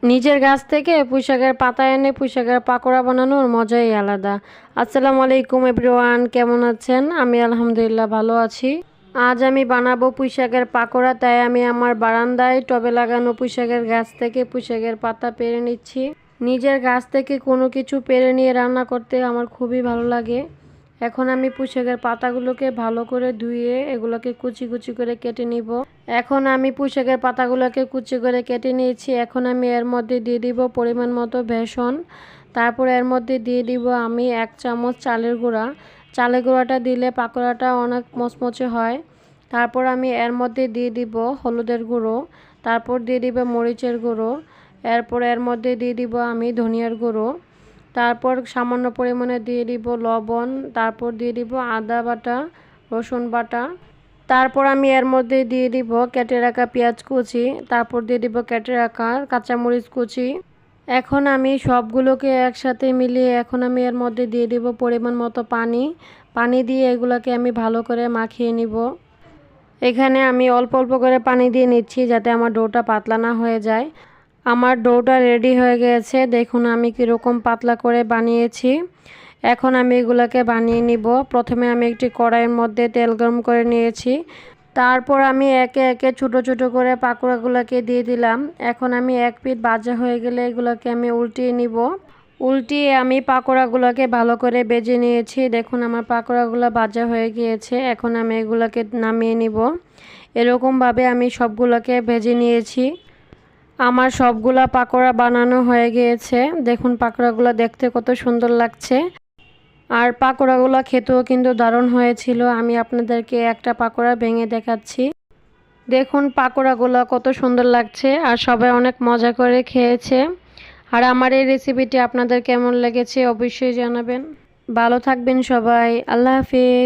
নিজের গাছ থেকে পুঁইশাকের পাতা এনে পুঁইশাকের পাকোড়া বানানোর মজাই আলাদা। আসসালামু আলাইকুম এভরিওয়ান, কেমন আছেন? আমি আলহামদুলিল্লাহ ভালো আছি। আজ আমি বানাবো পুঁইশাকের পাকোড়া, তাই আমি আমার বারান্দায় টবে লাগানো পুঁইশাকের গাছ থেকে পুঁইশাকের পাতা পেড়ে নিচ্ছি। নিজের গাছ থেকে কোনো কিছু পেড়ে নিয়ে রান্না করতে আমার খুবই ভালো লাগে। এখন আমি পুঁইশাকের পাতাগুলোকে ভালো করে ধুয়ে এগুলোকে কুচি কুচি করে কেটে নিব। এখন আমি পুঁইশাকের পাতাগুলোকে কুচি করে কেটে নিয়েছি। এখন আমি এর মধ্যে দিয়ে দিব পরিমাণ মতো বেসন। তারপর এর মধ্যে দিয়ে দিব আমি 1 চামচ চালের গুঁড়া। চালের গুঁড়াটা দিলে পাকোড়াটা অনেক মচমচে হয়। তারপর আমি এর মধ্যে দিয়ে দিব হলুদের গুঁড়ো। তারপর দিয়ে দিব মরিচের গুঁড়ো। এরপর এর মধ্যে দিয়ে দিব আমি ধনিয়ার গুঁড়ো। তারপর সামান্য পরিমাণে দিয়ে দিব লবণ। তারপর দিয়ে দিব আদা বাটা, রসুন বাটা। তারপর আমি এর মধ্যে দিয়ে দিব কেটে রাখা পেঁয়াজ কুচি। তারপর দিয়ে দিব কেটে রাখা কাঁচামরিচ কুচি। এখন আমি সবগুলোকে একসাথে মিলিয়ে এখন আমি এর মধ্যে দিয়ে দিব পরিমাণ মতো পানি। পানি দিয়ে এগুলোকে আমি ভালো করে মাখিয়ে নিব। এখানে আমি অল্প অল্প করে পানি দিয়ে নিচ্ছি যাতে আমার ডোটা পাতলা না হয়ে যায়। আমার ডোটা রেডি হয়ে গেছে, দেখুন আমি কীরকম পাতলা করে বানিয়েছি। এখন আমি এগুলোকে বানিয়ে নিব। প্রথমে আমি একটি কড়াইয়ের মধ্যে তেল গরম করে নিয়েছি। তারপর আমি একে একে ছোট ছোট করে পাকোড়াগুলোকে দিয়ে দিলাম। এখন আমি এক পিঠ ভাজা হয়ে গেলে এগুলোকে আমি উল্টিয়ে নিব। উল্টিয়ে আমি পাকোড়াগুলোকে ভালো করে ভেজে নিয়েছি। দেখুন আমার পাকোড়াগুলো ভাজা হয়ে গিয়েছে। এখন আমি এগুলোকে নামিয়ে নিব। এরকমভাবে আমি সবগুলোকে ভেজে নিয়েছি। আমার সবগুলা পাকোড়া বানানো হয়ে গিয়েছে। দেখুন পাকোড়াগুলো দেখতে কত সুন্দর লাগছে। আর পাকোড়াগুলো খেতেও কিন্তু দারুণ হয়েছিল। আমি আপনাদেরকে একটা পাকোড়া ভেঙে দেখাচ্ছি। দেখুন পাকোড়াগুলো কত সুন্দর লাগছে আর সবাই অনেক মজা করে খেয়েছে। আর আমার এই রেসিপিটি আপনাদের কেমন লেগেছে অবশ্যই জানাবেন। ভালো থাকবেন সবাই। আল্লাহ হাফেজ।